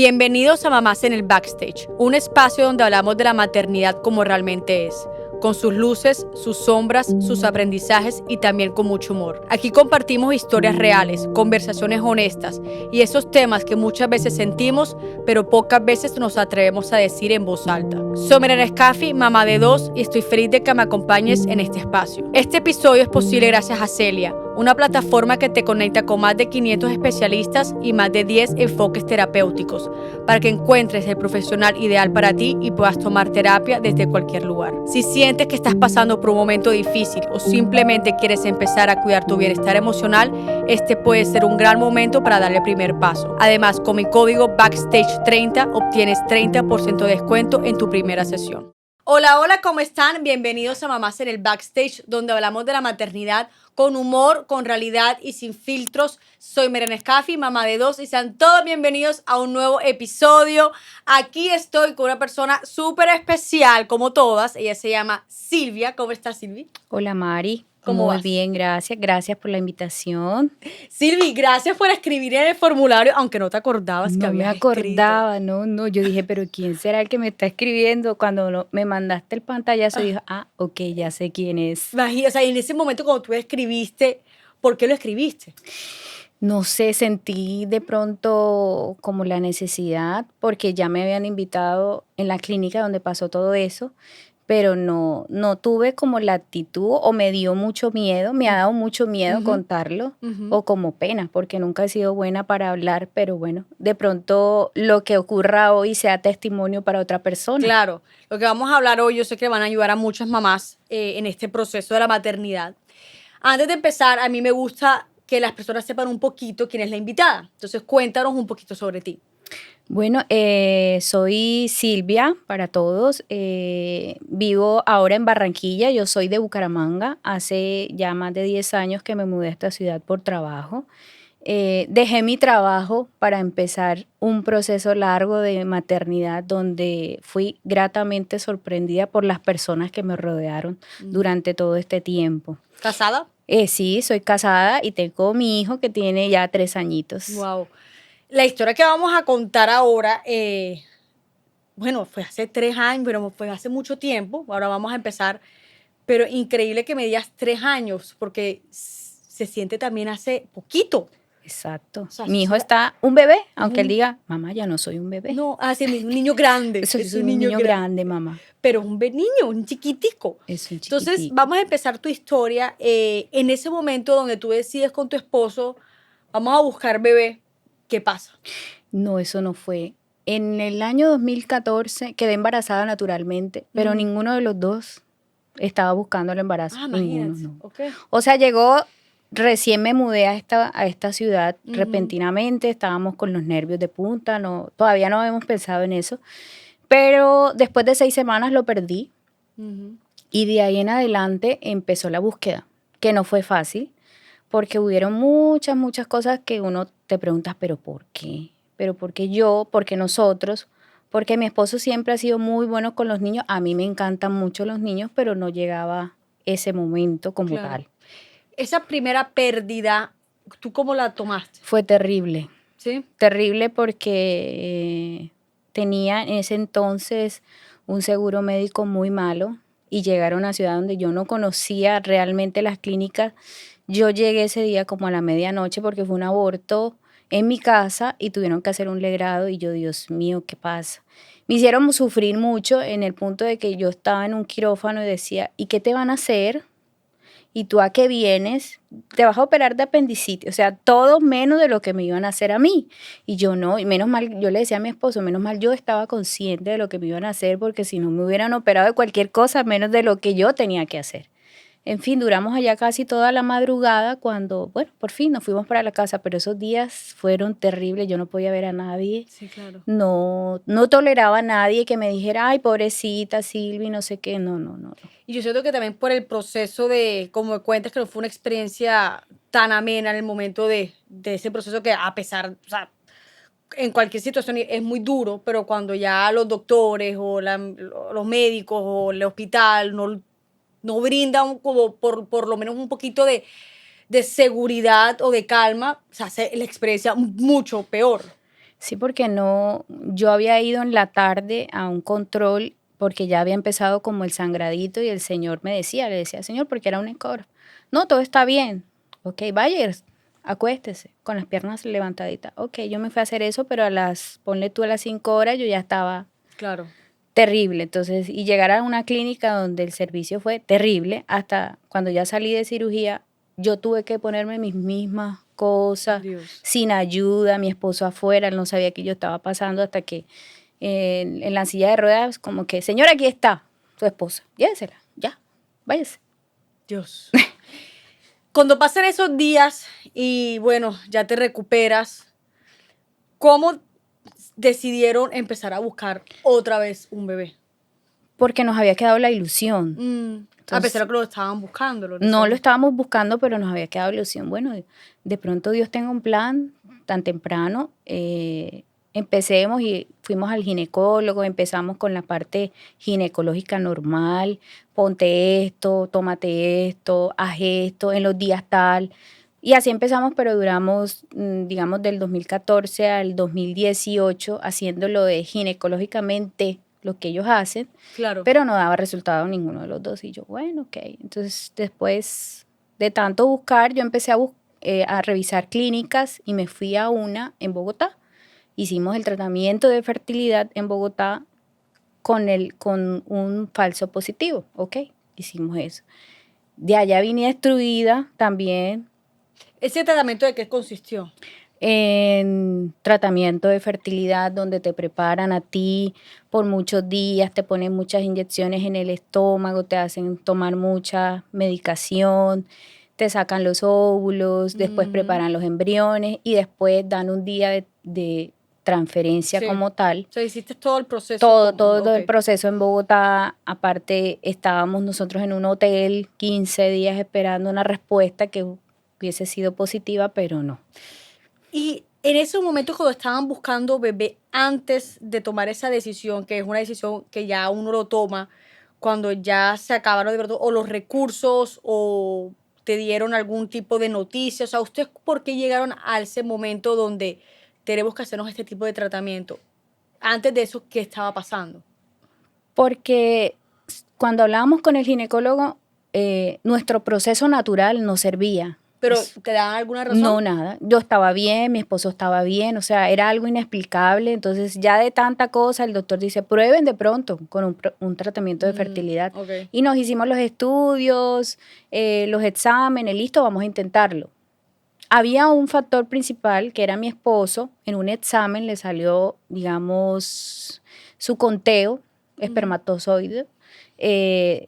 Bienvenidos a Mamás en el Backstage, un espacio donde hablamos de la maternidad como realmente es, con sus luces, sus sombras, sus aprendizajes y también con mucho humor. Aquí compartimos historias reales, conversaciones honestas y esos temas que muchas veces sentimos, pero pocas veces nos atrevemos a decir en voz alta. Soy Mariana Escafi, mamá de 2, y estoy feliz de que me acompañes en este espacio. Este episodio es posible gracias a Celia, una plataforma que te conecta con más de 500 especialistas y más de 10 enfoques terapéuticos para que encuentres el profesional ideal para ti y puedas tomar terapia desde cualquier lugar. Si sientes que estás pasando por un momento difícil o simplemente quieres empezar a cuidar tu bienestar emocional, este puede ser un gran momento para darle el primer paso. Además, con mi código Backstage30 obtienes 30% de descuento en tu primera sesión. Hola, hola, ¿cómo están? Bienvenidos a Mamás en el Backstage, donde hablamos de la maternidad con humor, con realidad y sin filtros. Soy Mariana Escafi, mamá de 2, y sean todos bienvenidos a un nuevo episodio. Aquí estoy con una persona súper especial, como todas. Ella se llama Silvia. ¿Cómo estás, Silvi? Hola, Mari. ¿Cómo Muy vas? bien, gracias. Gracias por la invitación. Silvi, gracias por escribir en el formulario, aunque no te acordabas que No me habías escrito. acordaba, no. Yo dije, pero ¿quién será el que me está escribiendo? Cuando me mandaste el pantallazo, dije, ok, ya sé quién es. Imagínate, o sea, en ese momento cuando tú escribiste, ¿por qué lo escribiste? No sé, sentí de pronto como la necesidad, porque ya me habían invitado en la clínica donde pasó todo eso, pero no tuve como la actitud o me dio mucho miedo, me ha dado mucho miedo contarlo o como pena, porque nunca he sido buena para hablar, pero bueno, de pronto lo que ocurra hoy sea testimonio para otra persona. Claro, lo que vamos a hablar hoy yo sé que van a ayudar a muchas mamás en este proceso de la maternidad. Antes de empezar, a mí me gusta que las personas sepan un poquito quién es la invitada. Entonces, cuéntanos un poquito sobre ti. Bueno, soy Silvia para todos. Vivo ahora en Barranquilla. Yo soy de Bucaramanga. Hace ya más de 10 años que me mudé a esta ciudad por trabajo. Dejé mi trabajo para empezar un proceso largo de maternidad donde fui gratamente sorprendida por las personas que me rodearon durante todo este tiempo. ¿Casada? Sí, soy casada y tengo mi hijo que tiene ya 3 añitos. Wow. La historia que vamos a contar ahora, bueno, fue hace 3 años, pero fue hace mucho tiempo. Ahora vamos a empezar. Pero increíble que me digas 3 años, porque se siente también hace poquito. Exacto. O sea, Mi hijo está un bebé, aunque él un- diga, mamá, ya no soy un bebé. no, así un niño grande. Soy Es un un niño niño grande. grande, mamá. Pero es un niño, un chiquitico. Es un Entonces, chiquitico. vamos a empezar tu historia. En ese momento donde tú decides con tu esposo, vamos a buscar bebé, ¿qué pasa? No, eso no fue. En el año 2014 quedé embarazada naturalmente, pero ninguno de los dos estaba buscando el embarazo. Ninguno, Imagínate. no. Ok. O sea, recién me mudé a esta ciudad repentinamente, estábamos con los nervios de punta, no, todavía no habíamos pensado en eso. Pero después de 6 semanas lo perdí. Y de ahí en adelante empezó la búsqueda, que no fue fácil, porque hubieron muchas cosas que uno te preguntas, pero ¿por qué? ¿Pero por qué yo? ¿Por qué nosotros? Porque mi esposo siempre ha sido muy bueno con los niños. A mí me encantan mucho los niños, pero no llegaba ese momento como Claro. tal. Esa primera pérdida, ¿tú cómo la tomaste? Fue terrible, ¿Sí? terrible porque tenía en ese entonces un seguro médico muy malo y llegar a una ciudad donde yo no conocía realmente las clínicas. Yo llegué ese día como a la medianoche porque fue un aborto en mi casa y tuvieron que hacer un legrado y yo, Dios mío, ¿qué pasa? Me hicieron sufrir mucho en el punto de que yo estaba en un quirófano y decía, ¿y qué te van a hacer? ¿Y tú a qué vienes? Te vas a operar de apendicitis, o sea, todo menos de lo que me iban a hacer a mí. Y yo no, y menos mal, yo le decía a mi esposo, menos mal yo estaba consciente de lo que me iban a hacer, porque si no me hubieran operado de cualquier cosa, menos de lo que yo tenía que hacer. En fin, duramos allá casi toda la madrugada cuando, bueno, por fin nos fuimos para la casa, pero esos días fueron terribles, yo no podía ver a nadie. Sí, claro. No toleraba a nadie que me dijera, ay, pobrecita Silvi, no sé qué, no. Y yo siento que también por el proceso de, como me cuentas, que no fue una experiencia tan amena en el momento de ese proceso que a pesar, o sea, en cualquier situación es muy duro, pero cuando ya los doctores o los médicos o el hospital no brindan como por lo menos un poquito de seguridad o de calma, se hace la experiencia mucho peor. Sí, porque no, yo había ido en la tarde a un control porque ya había empezado como el sangradito y el señor me decía, le decía, señor, porque era un ECOR. No, todo está bien. Ok, vaya, acuéstese con las piernas levantaditas. Ok, yo me fui a hacer eso, pero ponle tú a las 5 horas, yo ya estaba Claro. terrible. Entonces, y llegar a una clínica donde el servicio fue terrible, hasta cuando ya salí de cirugía, yo tuve que ponerme mis mismas cosas, Dios. sin ayuda, mi esposo afuera, él no sabía qué yo estaba pasando hasta que en la silla de ruedas, como que, señora, aquí está su esposa, llévesela, ya, váyase. Dios. Cuando pasan esos días y bueno, ya te recuperas, ¿cómo decidieron empezar a buscar otra vez un bebé? Porque nos había quedado la ilusión. A pesar Entonces, de que lo estaban buscando, no lo estábamos buscando, pero nos había quedado la ilusión. Bueno, de pronto Dios tenga un plan tan temprano. Empecemos y fuimos al ginecólogo, empezamos con la parte ginecológica normal, ponte esto, tómate esto, haz esto, en los días tal. Y así empezamos, pero duramos, digamos, del 2014 al 2018 haciéndolo de ginecológicamente lo que ellos hacen, Claro. pero no daba resultado ninguno de los dos. Y yo, bueno, ok. Entonces, después de tanto buscar, yo empecé a revisar clínicas y me fui a una en Bogotá. Hicimos el tratamiento de fertilidad en Bogotá con un falso positivo, ok. Hicimos eso. De allá vine destruida también ¿Ese tratamiento de qué consistió? en tratamiento de fertilidad donde te preparan a ti por muchos días, te ponen muchas inyecciones en el estómago, te hacen tomar mucha medicación, te sacan los óvulos, después Ujú. preparan los embriones y después dan un día de transferencia Sí. como tal. O sea, hiciste todo el proceso Todo, con... todo Ok. el proceso en Bogotá, aparte estábamos nosotros en un hotel 15 días esperando una respuesta que hubiese sido positiva, pero no. Y en ese momento cuando estaban buscando bebé, antes de tomar esa decisión, que es una decisión que ya uno lo toma, cuando ya se acabaron de verdad, o los recursos, o te dieron algún tipo de noticia, o sea, ¿ustedes por qué llegaron a ese momento donde tenemos que hacernos este tipo de tratamiento? Antes de eso, ¿qué estaba pasando? Porque cuando hablábamos con el ginecólogo, nuestro proceso natural nos servía. ¿Pero te dan alguna razón? No, nada. Yo estaba bien, mi esposo estaba bien, o sea, era algo inexplicable. Entonces, ya de tanta cosa, el doctor dice, prueben de pronto con un tratamiento de fertilidad. Ok. Y nos hicimos los estudios, los exámenes, listo, vamos a intentarlo. Había un factor principal que era mi esposo. En un examen le salió, digamos, su conteo espermatozoide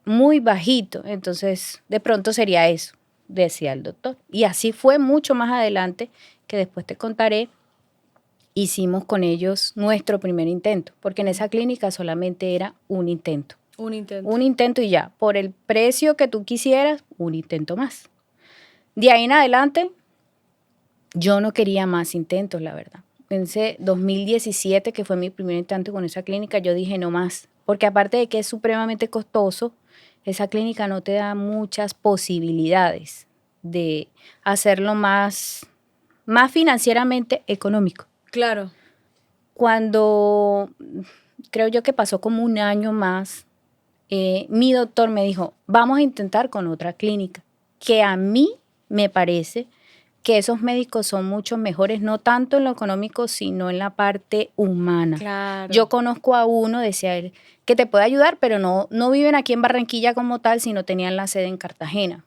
muy bajito. Entonces, de pronto sería eso, decía el doctor. Y así fue mucho más adelante, que después te contaré, hicimos con ellos nuestro primer intento, porque en esa clínica solamente era un intento. Un intento. Un intento y ya. Por el precio que tú quisieras, un intento más. De ahí en adelante, yo no quería más intentos, la verdad. En ese 2017, que fue mi primer intento con esa clínica, yo dije no más. Porque aparte de que es supremamente costoso, esa clínica no te da muchas posibilidades de hacerlo más financieramente económico. Claro. Cuando creo yo que pasó como un año más, mi doctor me dijo, vamos a intentar con otra clínica, que a mí me parece que esos médicos son mucho mejores, no tanto en lo económico, sino en la parte humana. Claro. Yo conozco a uno, decía él, que te puede ayudar, pero no viven aquí en Barranquilla como tal, sino tenían la sede en Cartagena.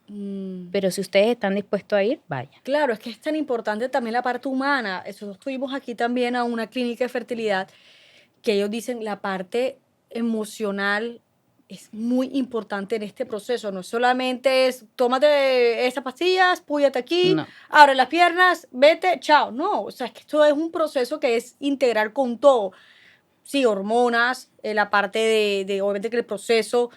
Pero si ustedes están dispuestos a ir, vaya. Claro, es que es tan importante también la parte humana. Nosotros tuvimos aquí también a una clínica de fertilidad que ellos dicen la parte emocional es muy importante en este proceso. No solamente es tómate estas pastillas, púyate aquí, No. abre las piernas, vete, chao. No, o sea, es que esto es un proceso que es integral con todo. Sí, hormonas, la parte de obviamente que el proceso,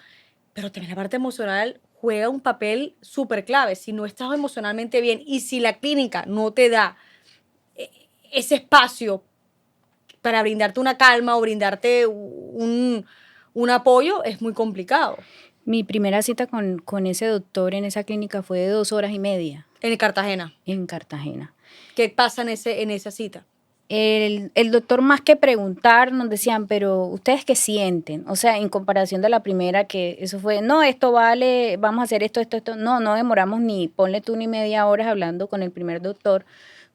pero también la parte emocional juega un papel súper clave. Si no estás emocionalmente bien y si la clínica no te da eh, ese espacio para brindarte una calma o brindarte un apoyo, es muy complicado. Mi primera cita con ese doctor en esa clínica fue de 2 horas y media En Cartagena, en Cartagena. ¿qué pasa en esa cita? el doctor más que preguntar nos decían, pero ¿ustedes qué sienten? O sea, en comparación de la primera, que eso fue, no, esto vale, vamos a hacer esto. No demoramos ni, ponle tú ni media hora hablando con el primer doctor.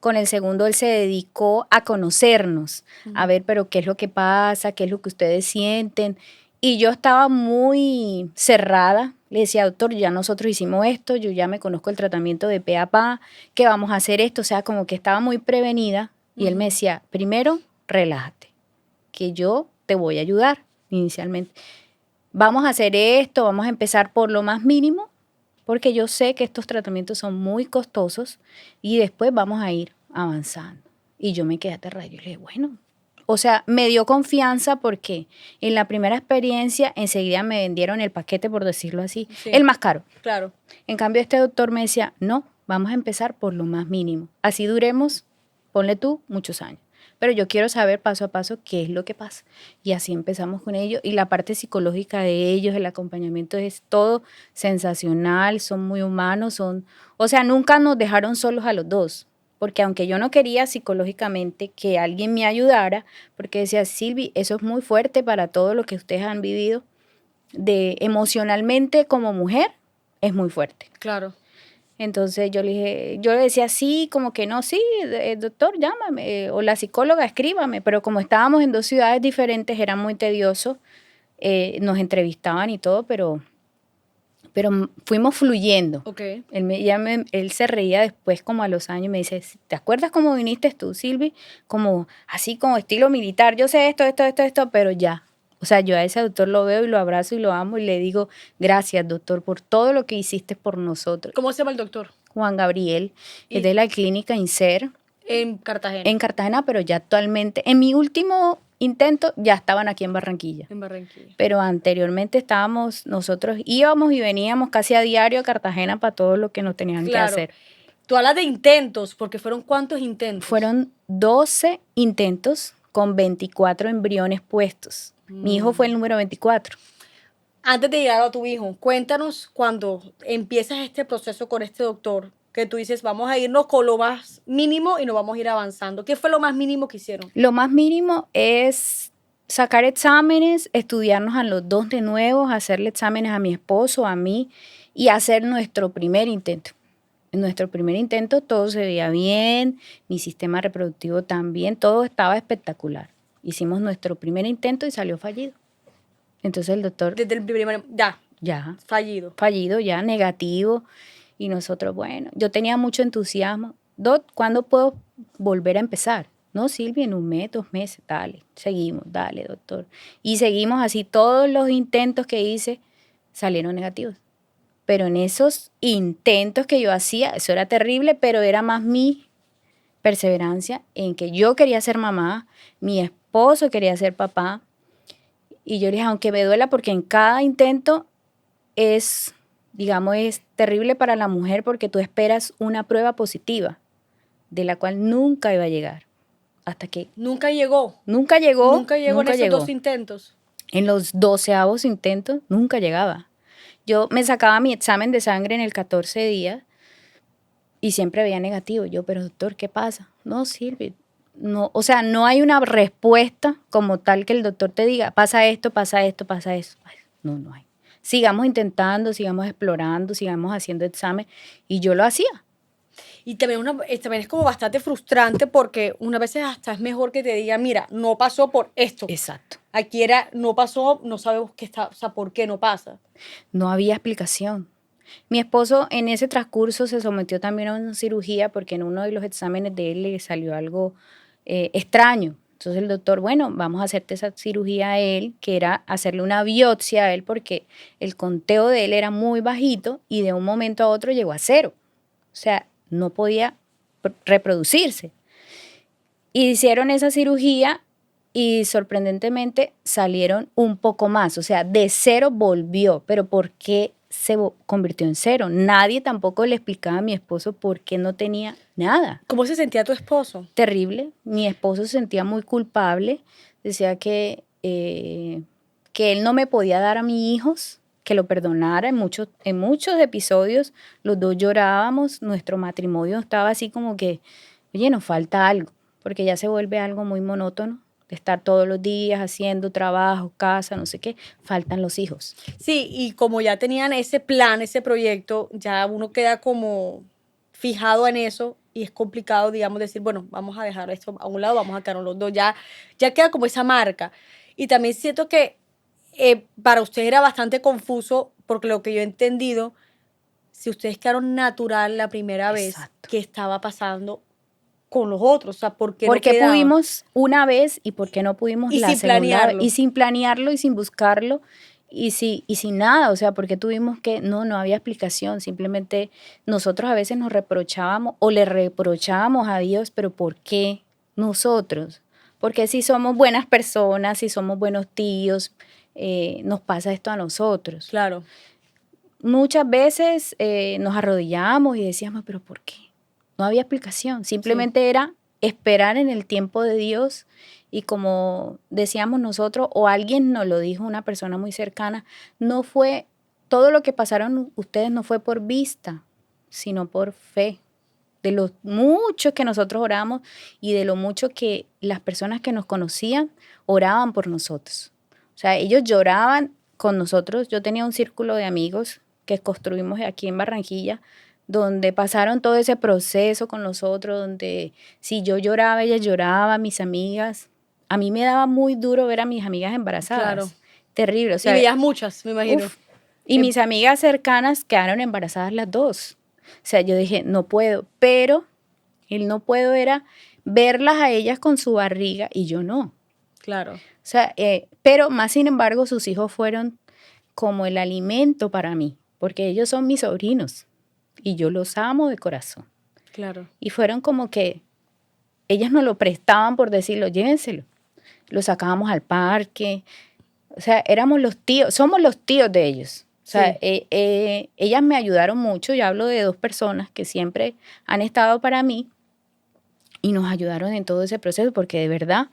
Con el segundo, él se dedicó a conocernos, a ver, pero qué es lo que pasa, qué es lo que ustedes sienten. Y yo estaba muy cerrada. Le decía, doctor, ya nosotros hicimos esto, yo ya me conozco el tratamiento de pe a pa, que vamos a hacer esto. O sea, como que estaba muy prevenida. Y él me decía, primero, relájate, que yo te voy a ayudar inicialmente. Vamos a hacer esto, vamos a empezar por lo más mínimo, porque yo sé que estos tratamientos son muy costosos y después vamos a ir avanzando. Y yo me quedé aterrada. Yo le dije, bueno, o sea, me dio confianza porque en la primera experiencia enseguida me vendieron el paquete, por decirlo así, Sí. el más caro. Claro. En cambio, este doctor me decía, no, vamos a empezar por lo más mínimo. Así duremos, ponle tú, muchos años. Pero yo quiero saber paso a paso qué es lo que pasa. Y así empezamos con ellos. Y la parte psicológica de ellos, el acompañamiento es todo sensacional, son muy humanos, o sea, nunca nos dejaron solos a los dos. Porque aunque yo no quería psicológicamente que alguien me ayudara, porque decía, Silvi, eso es muy fuerte para todo lo que ustedes han vivido, de emocionalmente como mujer, es muy fuerte. Claro. Entonces yo le decía sí, como que no, sí, doctor, llámame, o la psicóloga, escríbame, pero como estábamos en dos ciudades diferentes, era muy tedioso, nos entrevistaban y todo, pero fuimos fluyendo. Ok. Él se reía después como a los años y me dice, ¿te acuerdas cómo viniste tú, Silvi? Como así, como estilo militar, yo sé esto, pero ya. O sea, yo a ese doctor lo veo y lo abrazo y lo amo y le digo, gracias, doctor, por todo lo que hiciste por nosotros. ¿Cómo se llama el doctor? Juan Gabriel, Y- es de la clínica INSER En Cartagena. en Cartagena, pero ya actualmente, en mi último intento, ya estaban aquí en Barranquilla. En Barranquilla. Pero anteriormente nosotros íbamos y veníamos casi a diario a Cartagena para todo lo que nos tenían que Claro. hacer. Tú hablas de intentos, porque fueron ¿cuántos intentos? Fueron 12 intentos con 24 embriones puestos. Mi hijo fue el número 24. Antes de llegar a tu hijo, cuéntanos cuando empiezas este proceso con este doctor, que tú dices, vamos a irnos con lo más mínimo y nos vamos a ir avanzando. ¿Qué fue lo más mínimo que hicieron? Lo más mínimo es sacar exámenes, estudiarnos a los dos de nuevo, hacerle exámenes a mi esposo, a mí, y hacer nuestro primer intento. En nuestro primer intento todo se veía bien, mi sistema reproductivo también, todo estaba espectacular. Hicimos nuestro primer intento y salió fallido. Entonces el doctor, Desde el primer, ya, fallido. fallido, ya, negativo. Y nosotros, bueno, yo tenía mucho entusiasmo. Doc, ¿cuándo puedo volver a empezar? No, Silvia, en un mes, 2 meses, dale, seguimos, dale, doctor. Y seguimos así, todos los intentos que hice salieron negativos. Pero en esos intentos que yo hacía, eso era terrible, pero era más mi perseverancia en que yo quería ser mamá, mi esposo quería ser papá. Y yo le dije, aunque me duela, porque en cada intento es, digamos, es terrible para la mujer porque tú esperas una prueba positiva, de la cual nunca iba a llegar. Hasta que Nunca llegó. nunca llegó. Nunca llegó en esos dos intentos. En los 12avos intentos nunca llegaba. Yo me sacaba mi examen de sangre en el 14 días y siempre veía negativo. Yo, pero doctor, ¿qué pasa? No, Silvia, no, o sea, no hay una respuesta como tal que el doctor te diga, pasa esto, pasa esto, pasa eso. No, no hay. Sigamos intentando, sigamos explorando, sigamos haciendo examen. Y yo lo hacía. Y también, también es como bastante frustrante porque unas veces hasta es mejor que te digan, mira, no pasó por esto. Exacto. Aquí era, no pasó, no sabemos qué está, o sea, por qué no pasa. No había explicación. Mi esposo en ese transcurso se sometió también a una cirugía porque en uno de los exámenes de él le salió algo extraño. Entonces el doctor, bueno, vamos a hacerte esa cirugía a él, que era hacerle una biopsia a él porque el conteo de él era muy bajito y de un momento a otro llegó a 0. O sea, no podía reproducirse. Y hicieron esa cirugía y sorprendentemente salieron un poco más. O sea, de 0 volvió. Pero ¿por qué se convirtió en 0? Nadie tampoco le explicaba a mi esposo por qué no tenía nada. ¿Cómo se sentía tu esposo? Terrible. Mi esposo se sentía muy culpable. Decía que él no me podía dar a mis hijos, que lo perdonara. En muchos episodios los dos llorábamos. Nuestro matrimonio estaba así como que, oye, nos falta algo. porque ya se vuelve algo muy monótono, de estar todos los días haciendo trabajo, casa, no sé qué, faltan los hijos. Sí, y como ya tenían ese plan, ese proyecto, ya uno queda como fijado en eso y es complicado, digamos, decir, bueno, vamos a dejar esto a un lado, vamos a quedarnos los dos, ya queda como esa marca. Y también siento que para usted era bastante confuso, porque lo que yo he entendido, si ustedes quedaron natural la primera vez, Exacto. ¿qué estaba pasando con los otros? O sea, ¿por qué no ¿Por qué quedaban? pudimos una vez y por qué no pudimos Y la sin segunda vez? planearlo. Y sin planearlo y sin buscarlo y sin nada, o sea, porque tuvimos que, no había explicación, simplemente nosotros a veces nos reprochábamos o le reprochábamos a Dios, pero ¿por qué nosotros? Porque si somos buenas personas, si somos buenos tíos, nos pasa esto a nosotros. Claro. Muchas veces nos arrodillábamos y decíamos, pero ¿por qué? No había explicación, simplemente era esperar en el tiempo de Dios y como decíamos nosotros, o alguien nos lo dijo, una persona muy cercana, no fue, todo lo que pasaron ustedes no fue por vista, sino por fe. De lo mucho que nosotros oramos y de lo mucho que las personas que nos conocían oraban por nosotros. O sea, ellos lloraban con nosotros. Yo tenía un círculo de amigos que construimos aquí en Barranquilla, donde pasaron todo ese proceso con nosotros, donde si yo lloraba, ellas lloraban, mis amigas. A mí me daba muy duro ver a mis amigas Claro. embarazadas. Terrible, o Y sea, veías muchas, me imagino. uf. Y mis amigas cercanas quedaron embarazadas las dos. O sea, yo dije, no puedo, pero el no puedo era verlas a ellas con su barriga y yo no. Claro. O sea, pero más sin embargo sus hijos fueron como el alimento para mí, porque ellos son mis sobrinos y yo los amo de corazón. Claro. Y fueron como que ellas nos lo prestaban por decirlo, llévenselo. Lo sacábamos al parque. O sea, éramos los tíos, somos los tíos de ellos. O sea, Sí. ellas me ayudaron mucho. Yo hablo de dos personas que siempre han estado para mí y nos ayudaron en todo ese proceso, porque de verdad,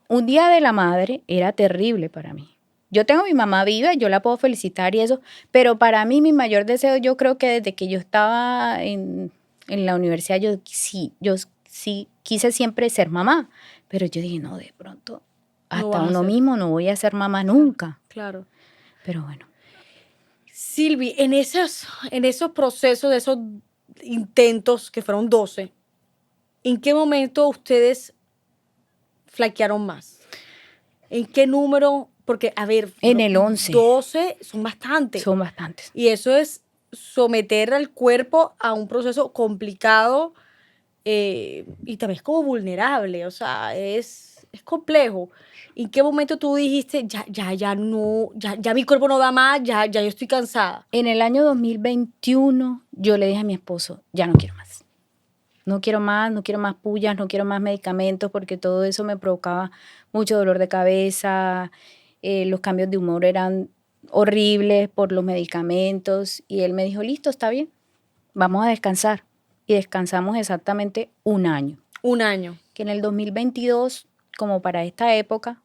un día de la madre era terrible para mí. Yo tengo a mi mamá viva, yo la puedo felicitar y eso, pero para mí mi mayor deseo, yo creo que desde que yo estaba en la universidad, yo sí quise siempre ser mamá, pero yo dije, no, de pronto, No hasta vas a uno ser. mismo no voy a ser mamá nunca, Claro. pero bueno. Silvi, en esos procesos, de esos intentos, que fueron 12, ¿en qué momento ustedes flaquearon más? ¿En qué número? Porque, a ver, En el 11 12 son bastantes. son bastantes. Y eso es someter al cuerpo a un proceso complicado y también es como vulnerable, o sea, es complejo. ¿En qué momento tú dijiste, ya no, ya mi cuerpo no da más, ya yo estoy cansada? En el año 2021 yo le dije a mi esposo, ya no quiero más. No quiero más, no quiero más pullas, no quiero más medicamentos porque todo eso me provocaba mucho dolor de cabeza, los cambios de humor eran horribles por los medicamentos y él me dijo, listo, está bien, vamos a descansar. Y descansamos exactamente un año. Un año. Que en el 2022, como para esta época,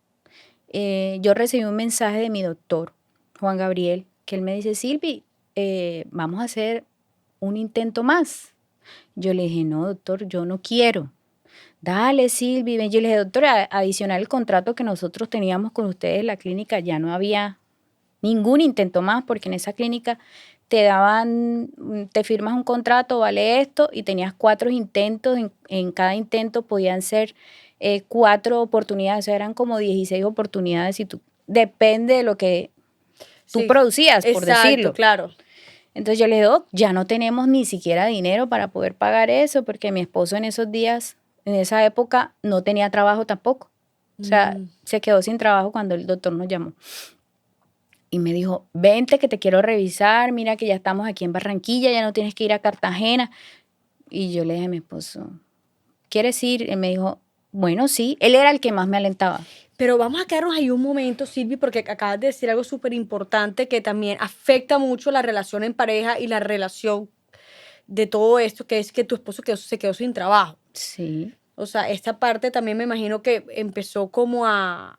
yo recibí un mensaje de mi doctor, Juan Gabriel, que él me dice, Silvi, vamos a hacer un intento más. Yo le dije, no, doctor, yo no quiero. Dale, Silvi, ven. Yo le dije, doctor, adicional el contrato que nosotros teníamos con ustedes en la clínica, ya no había ningún intento más, porque en esa clínica te firmas un contrato, vale esto, y tenías 4 intentos, en cada intento podían ser 4 oportunidades, o sea, eran como 16 oportunidades, y depende de lo que tú Sí, producías, por exacto, decirlo. claro. Entonces yo le digo, ya no tenemos ni siquiera dinero para poder pagar eso, porque mi esposo en esos días, en esa época, no tenía trabajo tampoco. O sea, se quedó sin trabajo cuando el doctor nos llamó. Y me dijo, vente que te quiero revisar, mira que ya estamos aquí en Barranquilla, ya no tienes que ir a Cartagena. Y yo le dije a mi esposo, ¿quieres ir? Él me dijo, bueno, sí, él era el que más me alentaba. Pero vamos a quedarnos ahí un momento, Silvi, porque acabas de decir algo súper importante que también afecta mucho la relación en pareja y la relación de todo esto, que es que tu esposo se quedó sin trabajo. Sí. O sea, esta parte también me imagino que empezó como a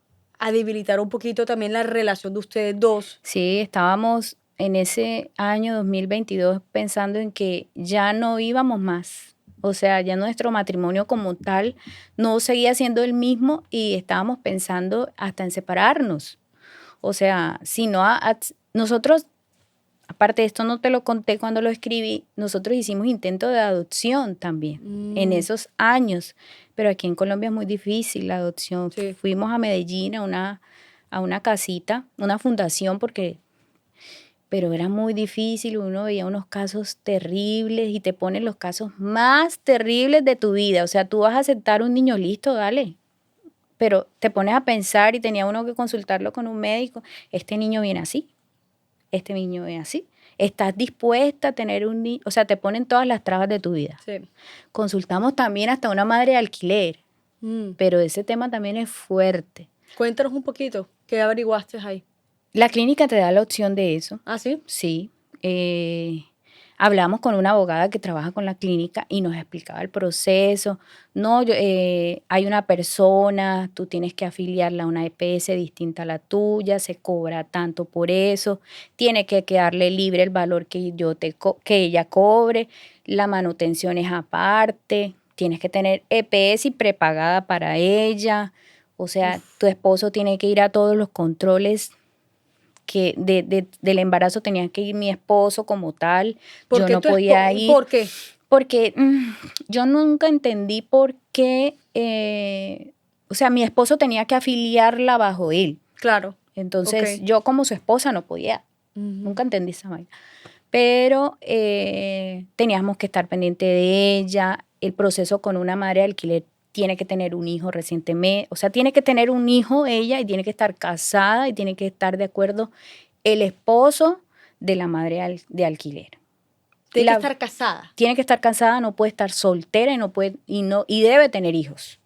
debilitar un poquito también la relación de ustedes dos. Sí, estábamos en ese año 2022 pensando en que ya no íbamos más. O sea, ya nuestro matrimonio como tal no seguía siendo el mismo y estábamos pensando hasta en separarnos. O sea, si no, nosotros, aparte de esto no te lo conté cuando lo escribí, nosotros hicimos intento de adopción también en esos años, pero aquí en Colombia es muy difícil la adopción. Sí. Fuimos a Medellín a una casita, una fundación, pero era muy difícil, uno veía unos casos terribles y te ponen los casos más terribles de tu vida. O sea, tú vas a aceptar un niño, listo, dale, pero te pones a pensar y tenía uno que consultarlo con un médico, este niño viene así, este niño viene así. ¿Estás dispuesta a tener un niño? O sea, te ponen todas las trabas de tu vida. Sí. Consultamos también hasta una madre de alquiler, pero ese tema también es fuerte. Cuéntanos un poquito, ¿qué averiguaste ahí? La clínica te da la opción de eso. ¿Ah, sí? Sí. Hablamos con una abogada que trabaja con la clínica y nos explicaba el proceso. No, hay una persona, tú tienes que afiliarla a una EPS distinta a la tuya, se cobra tanto por eso, tiene que quedarle libre el valor que, que ella cobre, la manutención es aparte, tienes que tener EPS y prepagada para ella. O sea, tu esposo tiene que ir a todos los controles que del embarazo tenía que ir mi esposo como tal, yo no podía ir. ¿Por qué? Porque yo nunca entendí por qué, o sea, mi esposo tenía que afiliarla bajo él. Claro. Entonces, yo como su esposa no podía, nunca entendí esa vaina. Pero teníamos que estar pendiente de ella, el proceso con una madre de alquiler tiene que tener un hijo recientemente, o sea, tiene que tener un hijo ella y tiene que estar casada y tiene que estar de acuerdo el esposo de la madre de alquiler. Tiene que estar casada. Tiene que estar casada, no puede estar soltera y debe tener hijos.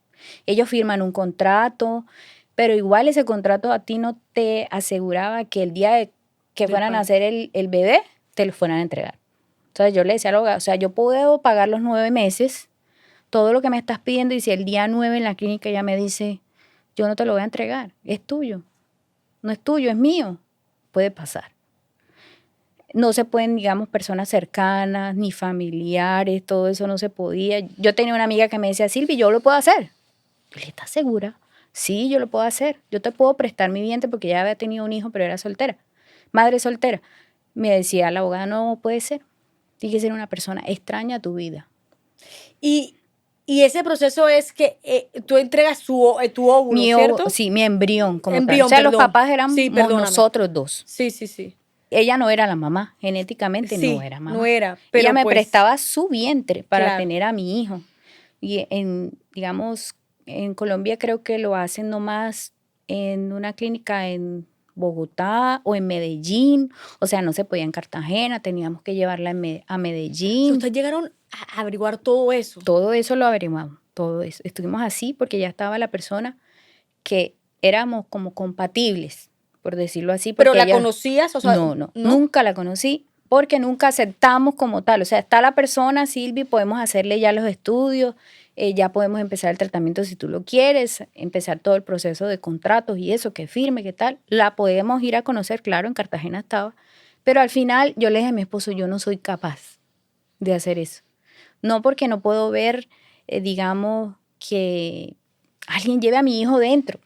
Ellos firman un contrato, pero igual ese contrato a ti no te aseguraba que el día que fueran a hacer el bebé, te lo fueran a entregar. Entonces yo le decía al abogado, o sea, yo puedo pagar los 9 meses, todo lo que me estás pidiendo, y si el día 9 en la clínica ella me dice, yo no te lo voy a entregar, es tuyo. No es tuyo, es mío. Puede pasar. No se pueden, digamos, personas cercanas, ni familiares, todo eso no se podía. Yo tenía una amiga que me decía, Silvi, yo lo puedo hacer. Yo le, ¿estás segura? Sí, yo lo puedo hacer. Yo te puedo prestar mi vientre porque ya había tenido un hijo, pero era soltera. Madre soltera. Me decía la abogada, no puede ser. Tiene que ser una persona extraña a tu vida. Y ese proceso es que tú entregas tu óvulo, ¿cierto? Sí, mi embrión como embrión, tal. O sea, perdón. los papás éramos Sí, nosotros dos. Sí, sí, sí. Ella no era la mamá, genéticamente Sí, no era mamá. no era, pero ella me pues, prestaba su vientre para claro. tener a mi hijo. Y digamos, en Colombia creo que lo hacen nomás en una clínica en Bogotá o en Medellín. O sea, no se podía en Cartagena, teníamos que llevarla a Medellín. ¿Ustedes llegaron a averiguar todo eso? Todo eso lo averiguamos, todo eso. Estuvimos así porque ya estaba la persona que éramos como compatibles, por decirlo así. ¿Pero la conocías? O sea, no, nunca la conocí porque nunca aceptamos como tal. O sea, está la persona, Silvi, podemos hacerle ya los estudios, ya podemos empezar el tratamiento si tú lo quieres, empezar todo el proceso de contratos y eso, que firme, qué tal. La podemos ir a conocer, claro, en Cartagena estaba. Pero al final yo le dije a mi esposo, yo no soy capaz de hacer eso. No porque no puedo ver, digamos, que alguien lleve a mi hijo dentro.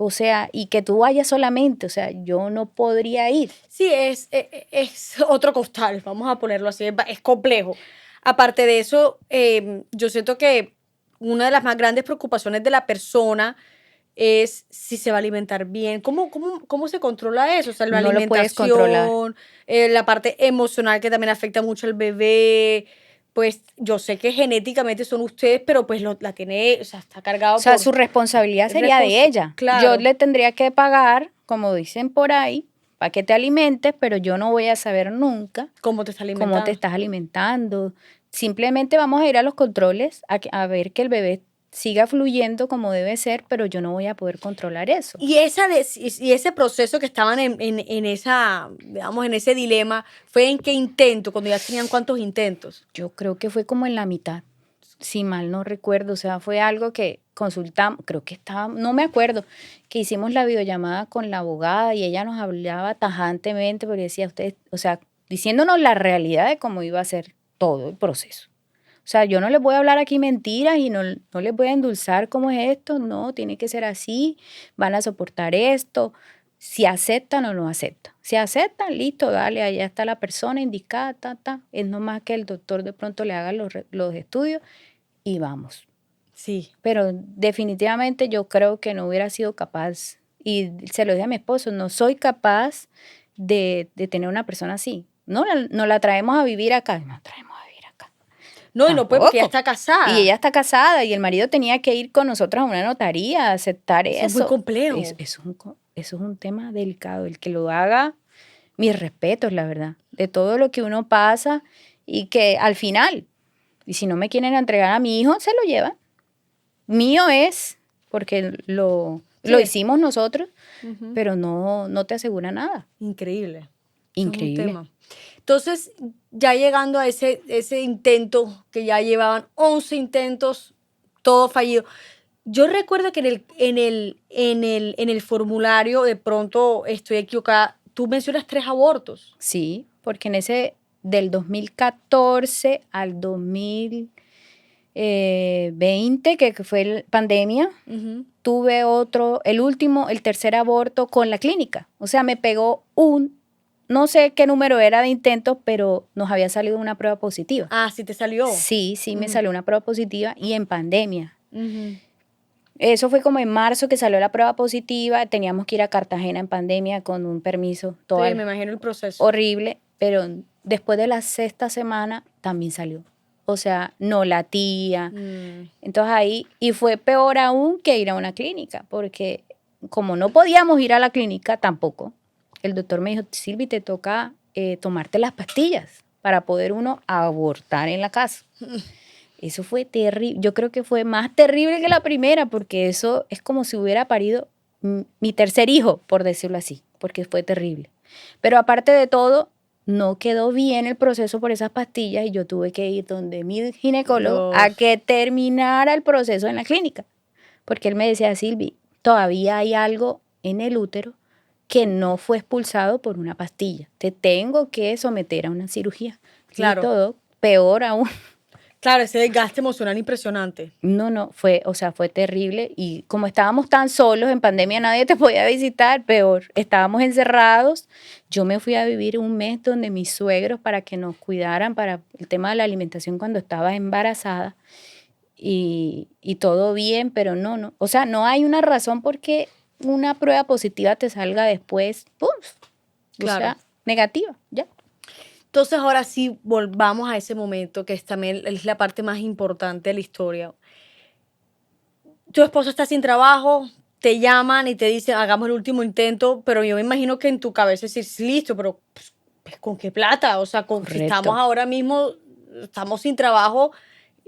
O sea, y que tú vayas solamente, o sea, yo no podría ir. Sí, es otro costal, vamos a ponerlo así, es complejo. Aparte de eso, yo siento que una de las más grandes preocupaciones de la persona es si se va a alimentar bien. ¿Cómo se controla eso? O sea, la No lo puedes controlar. alimentación, la parte emocional que también afecta mucho al bebé. Pues yo sé que genéticamente son ustedes, pero pues la tiene, o sea, está cargado O sea, por... su responsabilidad sería de ella. Claro. Yo le tendría que pagar, como dicen por ahí, para que te alimentes, pero yo no voy a saber nunca ¿Cómo te está alimentando? cómo te estás alimentando. Simplemente vamos a ir a los controles a ver que el bebé siga fluyendo como debe ser, pero yo no voy a poder controlar eso. Y ese proceso que estaban en esa, digamos, en ese dilema, ¿fue en qué intento? Cuando ya tenían cuántos intentos. Yo creo que fue como en la mitad, si mal no recuerdo. O sea, fue algo que consultamos, creo que estaba, no me acuerdo, que hicimos la videollamada con la abogada y ella nos hablaba tajantemente, porque decía, ustedes, o sea, diciéndonos la realidad de cómo iba a ser todo el proceso. O sea, yo no les voy a hablar aquí mentiras y no les voy a endulzar cómo es esto, no, tiene que ser así, van a soportar esto, si aceptan o no aceptan. Si aceptan, listo, dale, allá está la persona indicada, es nomás que el doctor de pronto le haga los estudios y vamos. Sí. Pero definitivamente yo creo que no hubiera sido capaz, y se lo dije a mi esposo, no soy capaz de tener una persona así. No la traemos a vivir acá, no la traemos a vivir acá. No, y no puede porque ella Tampoco. está casada. Y ella está casada y el marido tenía que ir con nosotros a una notaría a aceptar eso. Eso es muy complejo. Eso es un tema delicado. El que lo haga, mis respetos, la verdad, de todo lo que uno pasa y que al final, y si no me quieren entregar a mi hijo, se lo llevan. Mío es, porque lo Sí. hicimos nosotros, Ujú. pero no te asegura nada. Increíble. Eso Increíble. es un tema. Entonces, ya llegando a ese intento, que ya llevaban 11 intentos, todo fallido. Yo recuerdo que en el formulario, de pronto estoy equivocada, tú mencionas 3 abortos. Sí, porque en ese del 2014 al 2020, que fue pandemia, Ujú. tuve el tercer aborto con la clínica. O sea, me pegó no sé qué número era de intentos, pero nos había salido una prueba positiva. Ah, sí te salió. Sí, me Ujú. salió una prueba positiva y en pandemia. Ujú. Eso fue como en marzo que salió la prueba positiva. Teníamos que ir a Cartagena en pandemia con un permiso, todo Sí, me imagino el proceso. horrible, pero después de la sexta semana también salió. O sea, no latía. Entonces ahí, y fue peor aún que ir a una clínica, porque como no podíamos ir a la clínica tampoco, el doctor me dijo, Silvi, te toca tomarte las pastillas para poder uno abortar en la casa. Eso fue terrible. Yo creo que fue más terrible que la primera, porque eso es como si hubiera parido mi tercer hijo, por decirlo así, porque fue terrible. Pero aparte de todo, no quedó bien el proceso por esas pastillas y yo tuve que ir donde mi ginecólogo a que terminara el proceso en la clínica. Porque él me decía, Silvi, todavía hay algo en el útero que no fue expulsado por una pastilla. Te tengo que someter a una cirugía. Claro. Y todo, peor aún. Claro, ese desgaste emocional impresionante. No, fue terrible. Y como estábamos tan solos en pandemia, nadie te podía visitar, peor. Estábamos encerrados. Yo me fui a vivir un mes donde mis suegros para que nos cuidaran para el tema de la alimentación cuando estaba embarazada. Y todo bien, pero no. O sea, no hay una razón por qué una prueba positiva te salga después, ¡pum! Claro. O sea, negativa, ya. Entonces, ahora sí, volvamos a ese momento que también es la parte más importante de la historia. Tu esposo está sin trabajo, te llaman y te dicen, hagamos el último intento, pero yo me imagino que en tu cabeza es listo, pero pues, ¿con qué plata? O sea, si Correcto. estamos ahora mismo, estamos sin trabajo,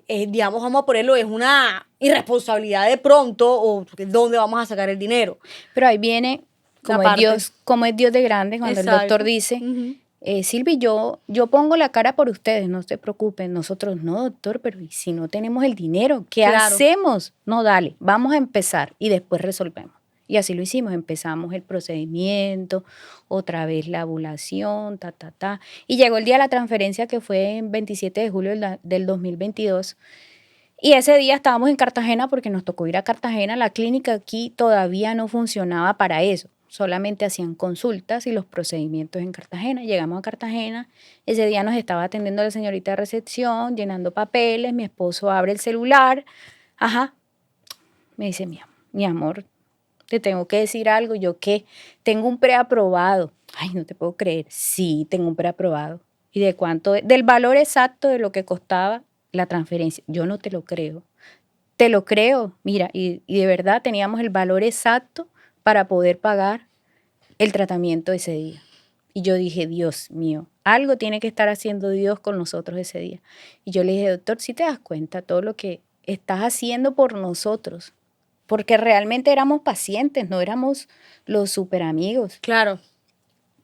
digamos, vamos a ponerlo, es una irresponsabilidad de pronto, o ¿dónde vamos a sacar el dinero? Pero ahí viene, como es Dios de grande, cuando el doctor dice, Ujú. Silvi, yo pongo la cara por ustedes, no se preocupen. Nosotros, no, doctor, pero ¿y si no tenemos el dinero? ¿Qué Claro. hacemos? No, dale, vamos a empezar y después resolvemos. Y así lo hicimos, empezamos el procedimiento, otra vez la ovulación, Y llegó el día de la transferencia, que fue el 27 de julio del 2022. Y ese día estábamos en Cartagena porque nos tocó ir a Cartagena. La clínica aquí todavía no funcionaba para eso. Solamente hacían consultas y los procedimientos en Cartagena. Llegamos a Cartagena. Ese día nos estaba atendiendo la señorita de recepción, llenando papeles. Mi esposo abre el celular. Ajá. Me dice, mi amor, te tengo que decir algo. Yo, ¿qué? Tengo un preaprobado. Ay, no te puedo creer. Sí, tengo un preaprobado. ¿Y de cuánto? Del valor exacto de lo que costaba la transferencia. Yo no te lo creo. Te lo creo. Mira, y de verdad teníamos el valor exacto para poder pagar el tratamiento ese día. Y yo dije, Dios mío, algo tiene que estar haciendo Dios con nosotros ese día. Y yo le dije, doctor, si te das cuenta todo lo que estás haciendo por nosotros, porque realmente éramos pacientes, no éramos los super amigos. Claro.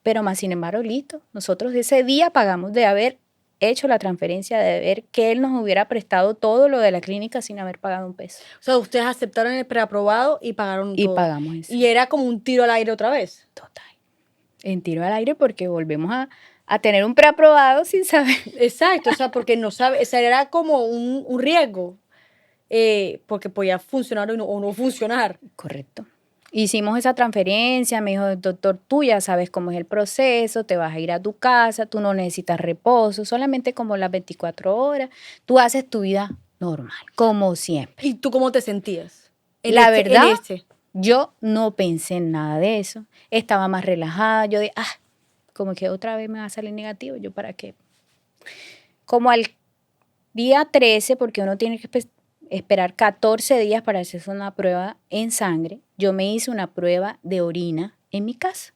Pero más sin embargo, listo, nosotros ese día pagamos de haber hecho la transferencia, de ver que él nos hubiera prestado todo lo de la clínica sin haber pagado un peso. O sea, ustedes aceptaron el preaprobado y pagaron Y todo. pagamos eso. Y era como un tiro al aire otra vez. Total. En tiro al aire porque volvemos a tener un preaprobado sin saber. Exacto, o sea, porque no sabe, o sea, era como un riesgo, porque podía funcionar o no funcionar. Correcto. Hicimos esa transferencia, me dijo, doctor, tú ya sabes cómo es el proceso, te vas a ir a tu casa, tú no necesitas reposo, solamente como las 24 horas, tú haces tu vida normal, como siempre. ¿Y tú cómo te sentías? La verdad, En este. yo no pensé en nada de eso, estaba más relajada, yo de, como que otra vez me va a salir negativo, ¿yo para qué? Como al día 13, porque uno tiene que esperar 14 días para hacerse una prueba en sangre, yo me hice una prueba de orina en mi casa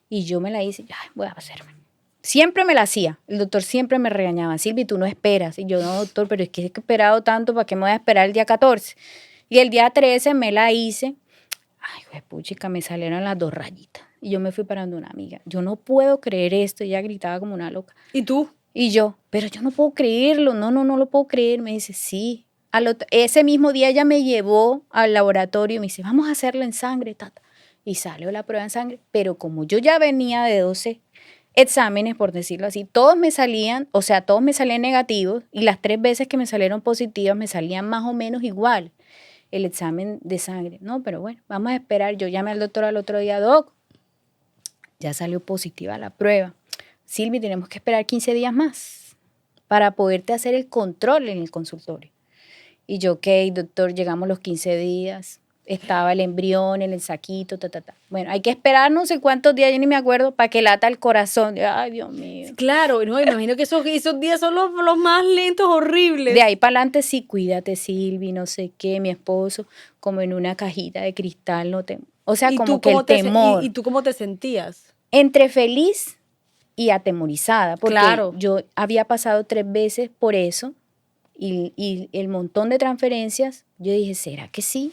y yo me la hice, ay, voy a hacerme. Siempre me la hacía, el doctor siempre me regañaba, Silvi, tú no esperas. Y yo, no, doctor, pero es que he esperado tanto, ¿para qué me voy a esperar el día 14? Y el día 13 me la hice, ay, puchica, me salieron las 2 rayitas. Y yo me fui parando una amiga, yo no puedo creer esto, y ella gritaba como una loca. ¿Y tú? Y yo, pero yo no puedo creerlo, no lo puedo creer. Me dice, sí. Ese mismo día ella me llevó al laboratorio y me dice, vamos a hacerlo en sangre, tata. Y salió la prueba en sangre, pero como yo ya venía de 12 exámenes, por decirlo así, todos me salían negativos y las 3 veces que me salieron positivas me salían más o menos igual el examen de sangre. No, pero bueno, vamos a esperar. Yo llamé al doctor al otro día, doc, ya salió positiva la prueba. Silvi, tenemos que esperar 15 días más para poderte hacer el control en el consultorio. Y yo, ok, doctor, llegamos los 15 días, estaba el embrión en el saquito, Bueno, hay que esperar no sé cuántos días, yo ni me acuerdo, para que lata el corazón. Ay, Dios mío. Claro, no, imagino que esos días son los más lentos, horribles. De ahí para adelante, sí, cuídate, Silvi, no sé qué, mi esposo, como en una cajita de cristal, no te... O sea, como que el temor. ¿Y tú cómo te sentías? Entre feliz y atemorizada, porque Claro. yo había pasado 3 veces por eso y el montón de transferencias, yo dije, ¿será que sí?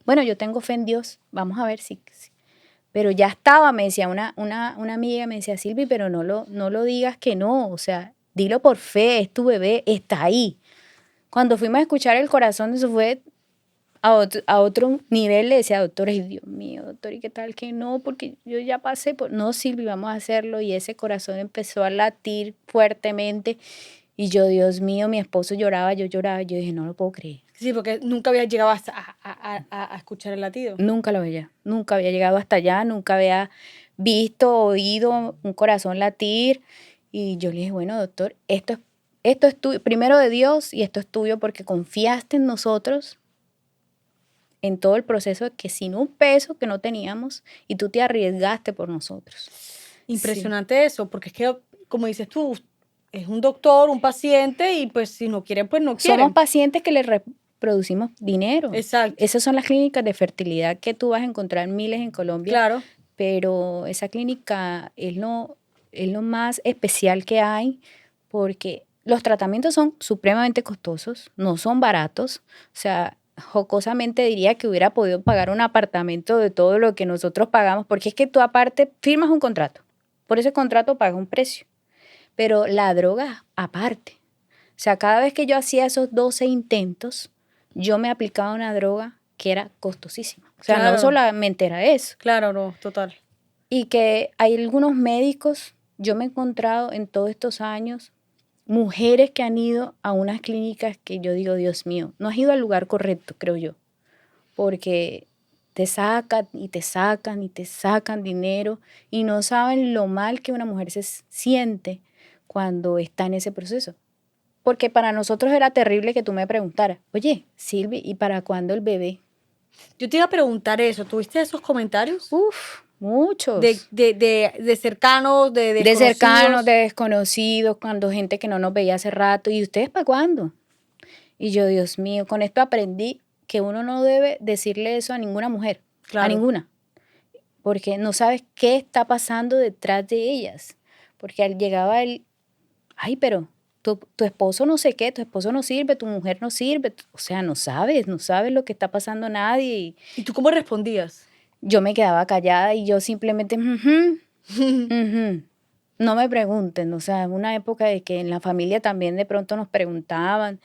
Bueno, yo tengo fe en Dios, vamos a ver si. Pero ya estaba, me decía una amiga, me decía, Silvi, pero no lo digas que no, o sea, dilo por fe, es tu bebé, está ahí. Cuando fuimos a escuchar el corazón, eso fue a otro nivel. Le decía, doctor, ay, Dios mío, doctor, ¿y qué tal que no? Porque yo ya pasé por... No, Silvi, vamos a hacerlo. Y ese corazón empezó a latir fuertemente. Y yo, Dios mío, mi esposo lloraba, yo lloraba. Yo dije, no lo puedo creer. Sí, porque nunca había llegado hasta a escuchar el latido. Nunca había llegado hasta allá, nunca había visto, oído un corazón latir. Y yo le dije, bueno, doctor, esto es tuyo, primero de Dios, y esto es tuyo porque confiaste en nosotros en todo el proceso, de que sin un peso que no teníamos y tú te arriesgaste por nosotros. Impresionante eso, porque es que, como dices tú, es un doctor, un paciente y pues si no quieren, pues no quieren. Somos pacientes que les producimos dinero. Exacto. Esas son las clínicas de fertilidad que tú vas a encontrar miles en Colombia. Claro. Pero esa clínica es lo más especial que hay porque los tratamientos son supremamente costosos, no son baratos. O sea, jocosamente diría que hubiera podido pagar un apartamento de todo lo que nosotros pagamos, porque es que tú aparte firmas un contrato, por ese contrato pagas un precio, pero la droga aparte. O sea, cada vez que yo hacía esos 12 intentos, yo me aplicaba una droga que era costosísima. O sea, Claro. no solamente era eso. Claro, no, total. Y que hay algunos médicos, yo me he encontrado en todos estos años, mujeres que han ido a unas clínicas que yo digo, Dios mío, no has ido al lugar correcto, creo yo, porque te sacan y te sacan y te sacan dinero y no saben lo mal que una mujer se siente cuando está en ese proceso. Porque para nosotros era terrible que tú me preguntaras, oye, Silvi, ¿y para cuándo el bebé? Yo te iba a preguntar eso, ¿tuviste esos comentarios? Uf, muchos. De cercanos, de desconocidos. De cercanos, de desconocidos, cuando gente que no nos veía hace rato. ¿Y ustedes para cuándo? Y yo, Dios mío, con esto aprendí que uno no debe decirle eso a ninguna mujer, Claro. a ninguna, porque no sabes qué está pasando detrás de ellas. Porque llegaba el, ay, pero tu esposo no sé qué, tu esposo no sirve, tu mujer no sirve. O sea, no sabes lo que está pasando nadie. ¿Y tú cómo respondías? Yo me quedaba callada y yo simplemente, no me pregunten, o sea, en una época de que en la familia también de pronto nos preguntaban,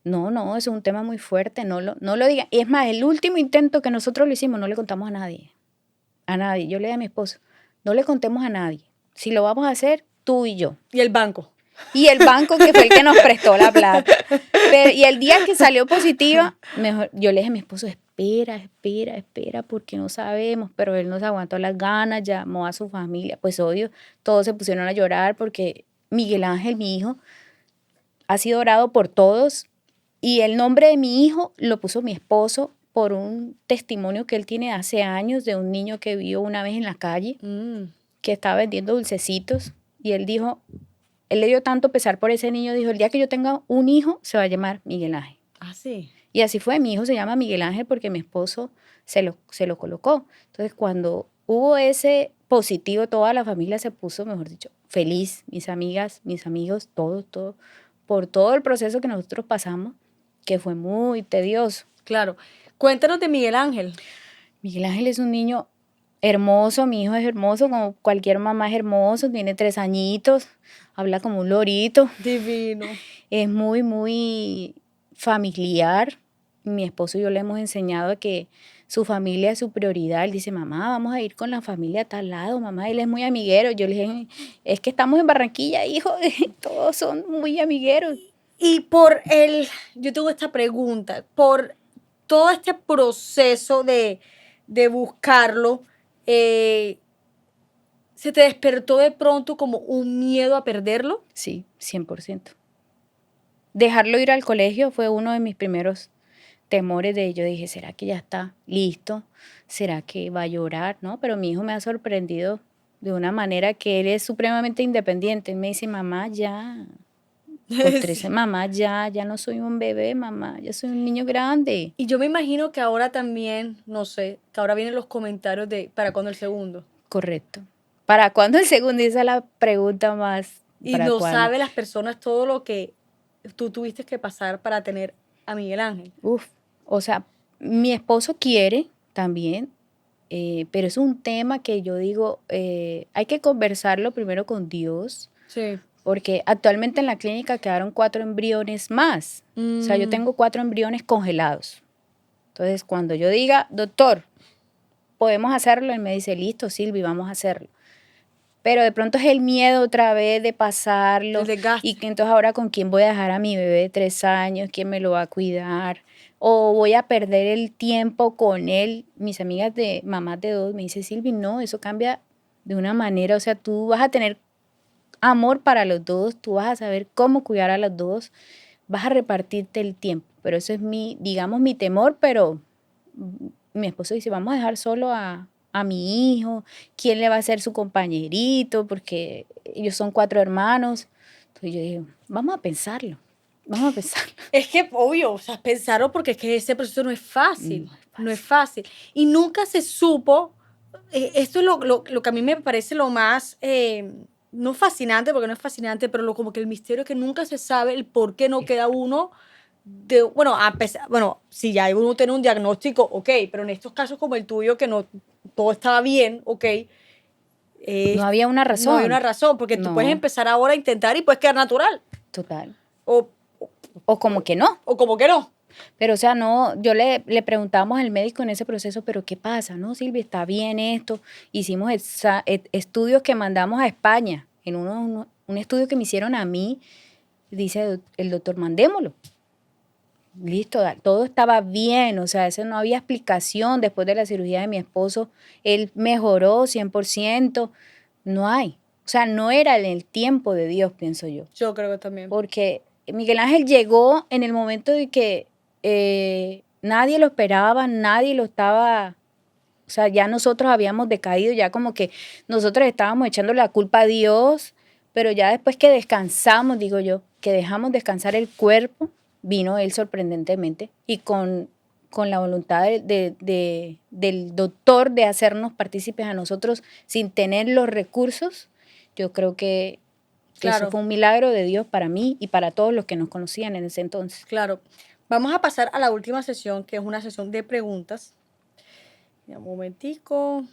no, eso es un tema muy fuerte, no lo digan. Y es más, el último intento que nosotros lo hicimos, no le contamos a nadie, yo le dije a mi esposo, no le contemos a nadie, si lo vamos a hacer, tú y yo. Y el banco. Y el banco que fue el que nos prestó la plata. Y el día que salió positiva, yo le dije a mi esposo, espera, porque no sabemos. Pero él nos aguantó las ganas, llamó a su familia. Pues obvio, todos se pusieron a llorar porque Miguel Ángel, mi hijo, ha sido orado por todos. Y el nombre de mi hijo lo puso mi esposo por un testimonio que él tiene hace años de un niño que vio una vez en la calle, que estaba vendiendo dulcecitos. Y él dijo, él le dio tanto pesar por ese niño, dijo, el día que yo tenga un hijo, se va a llamar Miguel Ángel. Ah, sí. Y así fue, mi hijo se llama Miguel Ángel porque mi esposo se lo colocó. Entonces, cuando hubo ese positivo, toda la familia se puso, mejor dicho, feliz, mis amigas, mis amigos, todo, por todo el proceso que nosotros pasamos, que fue muy tedioso. Claro. Cuéntanos de Miguel Ángel. Miguel Ángel es un niño hermoso, mi hijo es hermoso, como cualquier mamá es hermoso, tiene 3 añitos, habla como un lorito. Divino. Es muy, muy familiar. Mi esposo y yo le hemos enseñado que su familia es su prioridad. Él dice, mamá, vamos a ir con la familia a tal lado, mamá, él es muy amiguero. Yo le dije, es que estamos en Barranquilla, hijo, todos son muy amigueros. Y yo tengo esta pregunta, por todo este proceso de buscarlo, ¿se te despertó de pronto como un miedo a perderlo? Sí, 100%. Dejarlo ir al colegio fue uno de mis primeros temores de ello. Dije, ¿será que ya está listo? ¿Será que va a llorar? ¿No? Pero mi hijo me ha sorprendido de una manera que él es supremamente independiente. Él me dice, mamá, ya, con 13, Sí. mamá, ya no soy un bebé, mamá, ya soy un niño grande. Y yo me imagino que ahora también, no sé, que ahora vienen los comentarios de ¿para cuándo el segundo? Correcto. ¿Para cuándo el segundo? Esa es la pregunta más. Y ¿Para no cuándo? saben las personas todo lo que tú tuviste que pasar para tener a Miguel Ángel. Uf, o sea, mi esposo quiere también, pero es un tema que yo digo, hay que conversarlo primero con Dios, Sí. porque actualmente en la clínica quedaron 4 embriones más. O sea, yo tengo 4 embriones congelados. Entonces, cuando yo diga, doctor, podemos hacerlo, él me dice, listo, Silvi, vamos a hacerlo. Pero de pronto es el miedo otra vez de pasarlo. El desgaste. Y que entonces ahora con quién voy a dejar a mi bebé de 3 años, quién me lo va a cuidar. O voy a perder el tiempo con él. Mis amigas de mamás de 2 me dicen, Silvi, no, eso cambia de una manera. O sea, tú vas a tener amor para los dos, tú vas a saber cómo cuidar a los dos, vas a repartirte el tiempo. Pero eso es digamos, mi temor, pero mi esposo dice, vamos a dejar solo a mi hijo, quién le va a ser su compañerito, porque ellos son 4 hermanos. Entonces yo digo, vamos a pensarlo. Es que, obvio, o sea, pensaron porque es que ese proceso no es fácil. No es fácil. Y nunca se supo, esto es lo que a mí me parece lo más, no fascinante, porque no es fascinante, pero como que el misterio es que nunca se sabe el por qué no queda uno bueno, si ya uno tiene un diagnóstico, ok, pero en estos casos como el tuyo, que no todo estaba bien, ok, No había una no hay una razón. razón, porque tú puedes No, empezar ahora a intentar y puedes quedar natural, total. o, O como que no. o como que no. Pero, o sea, no, yo le preguntamos al médico en ese proceso, pero ¿qué pasa? No, Silvia, está bien esto. Hicimos estudios que mandamos a España. En un estudio que me hicieron a mí, dice el doctor, mandémoslo. Listo, todo estaba bien, o sea, eso no había explicación. Después de la cirugía de mi esposo, él mejoró 100%. No hay. O sea, no era en el tiempo de Dios, pienso yo. Yo creo que también. Porque Miguel Ángel llegó en el momento de que nadie lo esperaba, nadie lo estaba, o sea, ya nosotros habíamos decaído, ya como que nosotros estábamos echando la culpa a Dios, pero ya después que descansamos, digo yo, que dejamos descansar el cuerpo, vino él sorprendentemente y con la voluntad del doctor de hacernos partícipes a nosotros sin tener los recursos, yo creo que Claro. eso fue un milagro de Dios para mí y para todos los que nos conocían en ese entonces. Claro. Vamos a pasar a la última sesión, que es una sesión de preguntas. Ya, un momentico.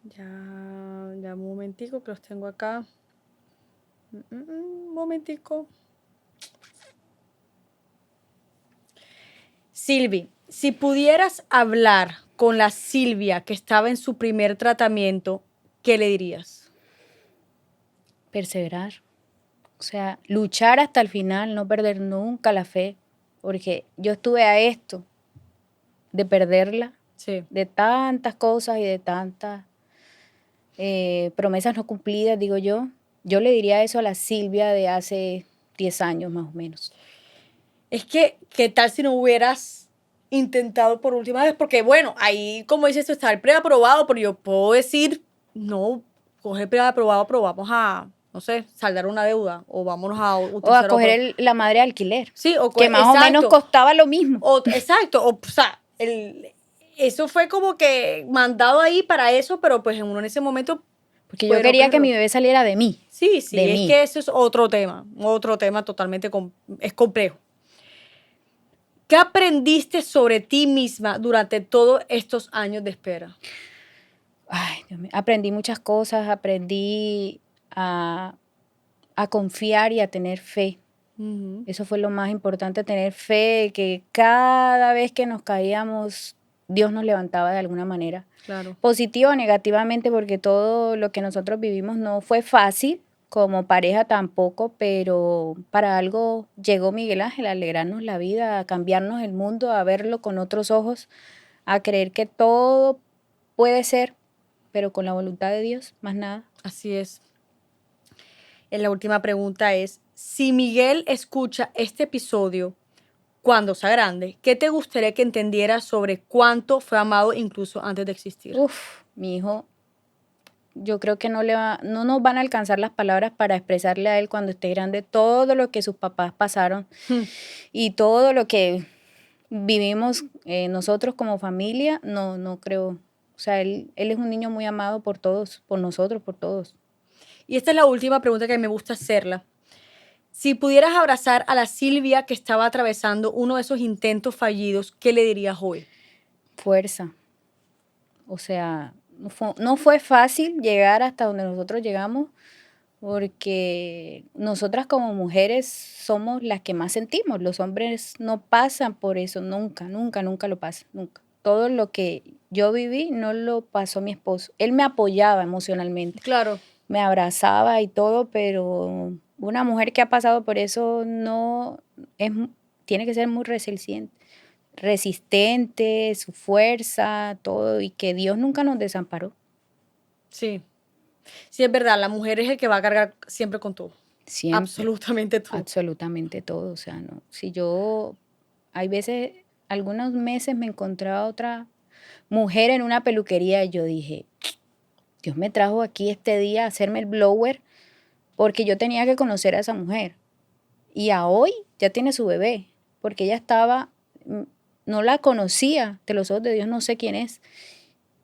Ya un momentico que los tengo acá. Un momentico. Silvi, si pudieras hablar con la Silvia que estaba en su primer tratamiento, ¿qué le dirías? perseverar. O sea, luchar hasta el final, no perder nunca la fe, porque yo estuve a esto de perderla, Sí. de tantas cosas y de tantas promesas no cumplidas, digo yo. Yo le diría eso a la Silvia de hace 10 años más o menos. Es que, ¿qué tal si no hubieras intentado por última vez? Porque, bueno, ahí, como dices tú, está el preaprobado, pero yo puedo decir, no, coge el preaprobado, pero vamos a, no sé, saldar una deuda o vámonos a O a utilizar coger otro. la madre de alquiler, Sí, que más o menos exacto, costaba lo mismo. exacto, o sea, eso fue como que mandado ahí para eso, pero pues uno en ese momento Porque yo puede no quería que quererlo. mi bebé saliera de mí, Sí, de sí, es mí. que eso es otro tema totalmente, es complejo. ¿Qué aprendiste sobre ti misma durante todos estos años de espera? Ay, Dios mío, aprendí muchas cosas, aprendí a confiar y a tener fe. Ujú, Eso fue lo más importante, tener fe, que cada vez que nos caíamos, Dios nos levantaba de alguna manera. claro. Positivo o negativamente, porque todo lo que nosotros vivimos no fue fácil, como pareja tampoco, pero para algo llegó Miguel Ángel, a alegrarnos la vida, a cambiarnos el mundo, a verlo con otros ojos, a creer que todo puede ser, pero con la voluntad de Dios, más nada. Así es. La última pregunta es, si Miguel escucha este episodio cuando sea grande, ¿qué te gustaría que entendiera sobre cuánto fue amado incluso antes de existir? Uf, mi hijo, yo creo que no nos van a alcanzar las palabras para expresarle a él cuando esté grande todo lo que sus papás pasaron Hmm, y todo lo que vivimos nosotros como familia, no creo. O sea, él es un niño muy amado por todos, por nosotros, por todos. Y esta es la última pregunta que me gusta hacerla. Si pudieras abrazar a la Silvia que estaba atravesando uno de esos intentos fallidos, ¿qué le dirías hoy? Fuerza. O sea, no fue fácil llegar hasta donde nosotros llegamos, porque nosotras como mujeres somos las que más sentimos. Los hombres no pasan por eso, nunca, nunca, nunca lo pasan, nunca. Todo lo que yo viví no lo pasó mi esposo. Él me apoyaba emocionalmente, Claro. me abrazaba y todo, pero una mujer que ha pasado por eso no es, tiene que ser muy resistente, su fuerza, todo, y que Dios nunca nos desamparó. Sí, sí es verdad, la mujer es el que va a cargar siempre con todo, Siempre, absolutamente todo. absolutamente todo. O sea, no. Si yo, hay veces, algunos meses me encontraba otra mujer en una peluquería y yo dije, Dios me trajo aquí este día a hacerme el blower porque yo tenía que conocer a esa mujer. Y a hoy ya tiene su bebé, porque ella estaba, mm, no la conocía, de los ojos de Dios no sé quién es.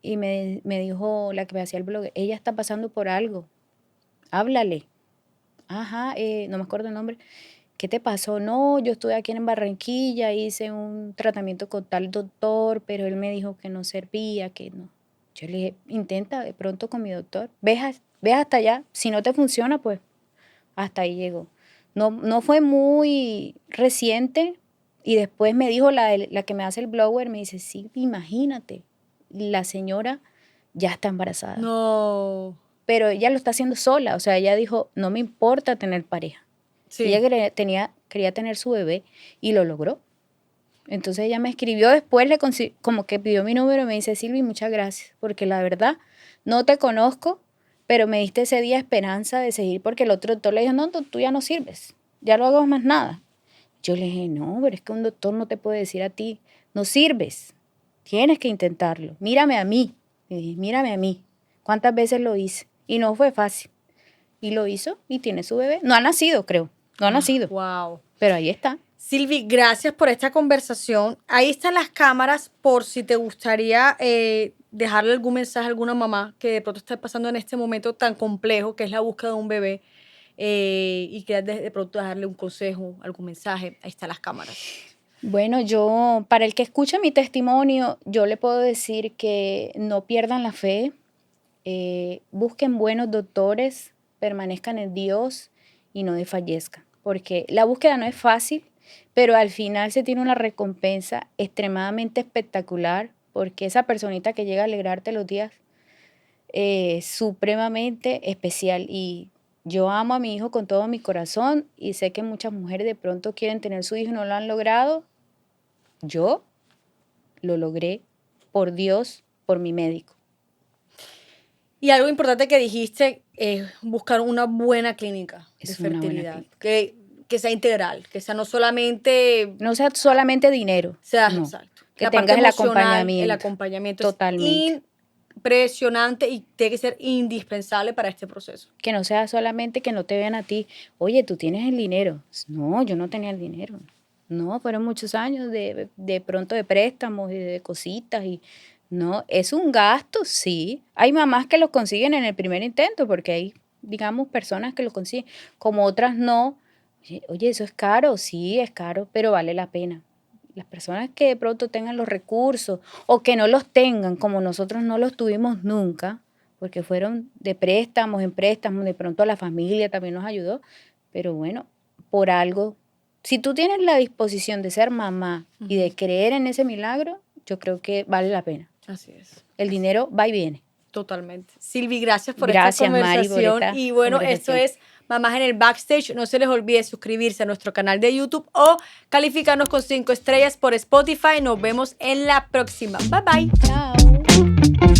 Y me dijo la que me hacía el blog, ella está pasando por algo, háblale. Ajá, no me acuerdo el nombre. ¿Qué te pasó? No, yo estuve aquí en Barranquilla, hice un tratamiento con tal doctor, pero él me dijo que no servía, que no. Yo le dije, intenta de pronto con mi doctor, ve hasta allá, si no te funciona, pues hasta ahí llegó. No fue muy reciente y después me dijo la que me hace el blower, me dice, sí, imagínate, la señora ya está embarazada, No, pero ella lo está haciendo sola, o sea, ella dijo, no me importa tener pareja. Ella sí, quería tener su bebé y lo logró. Entonces ella me escribió después, como que pidió mi número y me dice, Silvi, muchas gracias, porque la verdad no te conozco, pero me diste ese día esperanza de seguir, porque el otro doctor le dijo, no, tú ya no sirves, ya no hagas más nada. Yo le dije, no, pero es que un doctor no te puede decir a ti, no sirves, tienes que intentarlo, mírame a mí. Le dije, mírame a mí, ¿cuántas veces lo hice? Y no fue fácil. Y lo hizo y tiene su bebé. No ha nacido, creo, no ha nacido, wow. pero ahí está. Silvi, gracias por esta conversación. Ahí están las cámaras por si te gustaría dejarle algún mensaje a alguna mamá que de pronto esté pasando en este momento tan complejo que es la búsqueda de un bebé y quieras de pronto dejarle un consejo, algún mensaje. Ahí están las cámaras. Bueno, yo, para el que escuche mi testimonio, yo le puedo decir que no pierdan la fe, busquen buenos doctores, permanezcan en Dios y no desfallezcan, porque la búsqueda no es fácil, pero al final se tiene una recompensa extremadamente espectacular, porque esa personita que llega a alegrarte los días es supremamente especial y Yo amo a mi hijo con todo mi corazón y sé que muchas mujeres de pronto quieren tener su hijo y no lo han logrado. Yo lo logré por Dios, por mi médico. Y algo importante que dijiste es buscar una buena clínica de Es una buena fertilidad, clínica. que sea integral, que sea no solamente, No sea solamente dinero, sea no, exacto, que la parte tengas el emocional, el acompañamiento, acompañamiento totalmente. es impresionante y tiene que ser indispensable para este proceso. Que no sea solamente que no te vean a ti, oye, tú tienes el dinero. No, yo no tenía el dinero. No, fueron muchos años de pronto de préstamos y de cositas y no, es un gasto, sí. Hay mamás que lo consiguen en el primer intento porque hay, digamos, personas que lo consiguen, como otras no. Oye, eso es caro, sí, es caro, pero vale la pena. Las personas que de pronto tengan los recursos o que no los tengan, como nosotros no los tuvimos nunca, porque fueron de préstamos en préstamos, de pronto la familia también nos ayudó, pero bueno, por algo, si tú tienes la disposición de ser mamá y de creer en ese milagro, yo creo que vale la pena. Así es. El dinero va y viene. Totalmente. Silvi, gracias por esta Gracias, Mari, por conversación. esta Y bueno, esto conversación. es Mamás en el Backstage. No se les olvide suscribirse a nuestro canal de YouTube o calificarnos con 5 estrellas por Spotify. Nos vemos en la próxima. Bye bye. Chao.